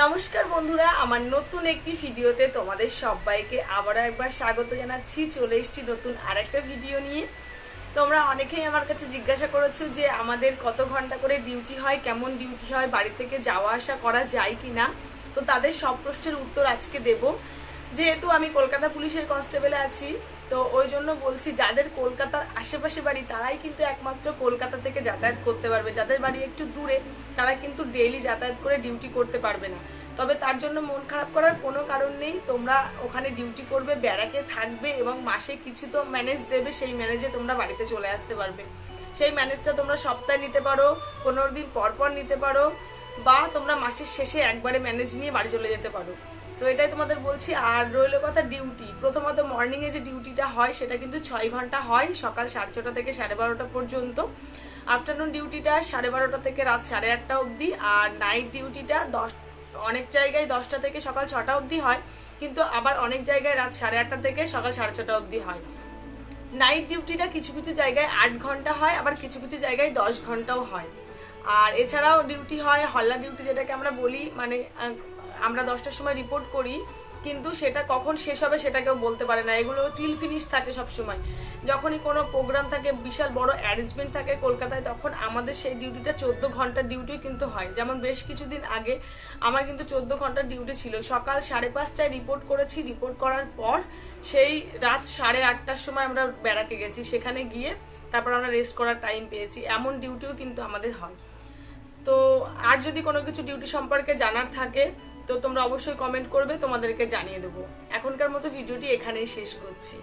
নমস্কার বন্ধুরা, আমার নতুন একটি ভিডিওতে তোমাদের সবাইকে আবারও একবার স্বাগত জানাচ্ছি। চলে এসেছি নতুন আরেকটা ভিডিও নিয়ে। তোমরা অনেকেই আমার কাছে জিজ্ঞাসা করেছো যে আমাদের কত ঘন্টা করে ডিউটি হয়, কেমন ডিউটি হয়, বাড়ি থেকে যাওয়া আসা করা যায় কিনা। তো তাদের সব প্রশ্নের উত্তর আজকে দেব। যেহেতু আমি কলকাতা পুলিশের কনস্টেবলে আছি, তো ওই জন্য বলছি যাদের কলকাতার আশেপাশে বাড়ি তারাই কিন্তু একমাত্র কলকাতা থেকে যাতায়াত করতে পারবে। যাদের বাড়ি একটু দূরে তারা কিন্তু ডেইলি যাতায়াত করে ডিউটি করতে পারবে না। তবে তার জন্য মন খারাপ করার কোনো কারণ নেই। তোমরা ওখানে ডিউটি করবে, ব্যারাকে থাকবে এবং মাসে কিছু তো ম্যানেজ দেবে, সেই ম্যানেজে তোমরা বাড়িতে চলে আসতে পারবে। সেই ম্যানেজটা তোমরা সপ্তাহে নিতে পারো, 15 দিন পর পর নিতে পারো, বা তোমরা মাসের শেষে একবারে ম্যানেজ নিয়ে বাড়ি চলে যেতে পারো। তো এটাই তোমাদের বলছি। আর রইল কথা ডিউটি, প্রথমত মর্নিং এ যে ডিউটিটা হয় সেটা কিন্তু 6 ঘন্টা হয়, সকাল 6:30 থেকে 12:30 পর্যন্ত। আফটারনুন ডিউটিটা 12:30 থেকে রাত 8:30 অবধি। আর নাইট ডিউটিটা অনেক জায়গায় 10টা থেকে সকাল 6টা অবধি হয়, কিন্তু আবার অনেক জায়গায় রাত 8:30 থেকে সকাল 6:30 অবধি হয়। নাইট ডিউটিটা কিছু কিছু জায়গায় 8 ঘন্টা হয়, আবার কিছু কিছু জায়গায় 10 ঘন্টাও হয়। আর এছাড়াও ডিউটি হয় হল্লা ডিউটি, যেটাকে আমরা বলি, মানে আমরা 10টার সময় রিপোর্ট করি, কিন্তু সেটা কখন শেষ হবে সেটা কেউ বলতে পারে না। এগুলো টিল ফিনিশ থাকে সব সময়। যখনই কোনো প্রোগ্রাম থাকে, বিশাল বড় অ্যারেঞ্জমেন্ট থাকে কলকাতায়, তখন আমাদের সেই ডিউটিটা 14 ঘন্টার ডিউটিও কিন্তু হয়। যেমন বেশ কিছুদিন আগে আমার কিন্তু 14 ঘন্টার ডিউটি ছিল। সকাল 5:30টায় রিপোর্ট করেছি, রিপোর্ট করার পর সেই রাত 8:30টার সময় আমরা বেড়াতে গেছি। সেখানে গিয়ে তারপর আমরা রেস্ট করার টাইম পেয়েছি। এমন ডিউটিও কিন্তু আমাদের হয়। তো আর যদি কোনো কিছু ডিউটি সম্পর্কে জানার থাকে তো তোমরা অবশ্যই কমেন্ট করবে, তোমাদেরকে জানিয়ে দেবো। এখনকার মতো ভিডিওটি এখানেই শেষ করছি।